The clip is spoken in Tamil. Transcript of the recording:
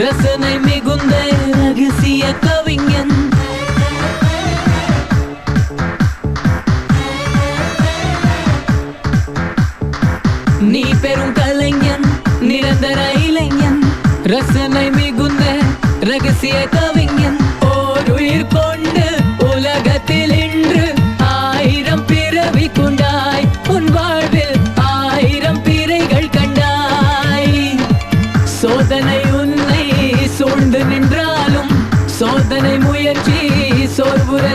ரசனை மிகுந்த ரகசிய கவிஞன். நீ பெரும் கலைஞன், நிரந்தர இளைஞன், ரசனை மிகுந்த ரகசிய கவிஞன். ஓர் உயிர் கொண்டு உலகத்தில் இன்று 1000 பிறவி கொண்டாய். உன் வாழ்வில் 1000 பிறைகள் கண்டாய். சோதனை உன்னை சூழ்ந்து நின்றாலும் சோதனை முயற்சி சோர்வுற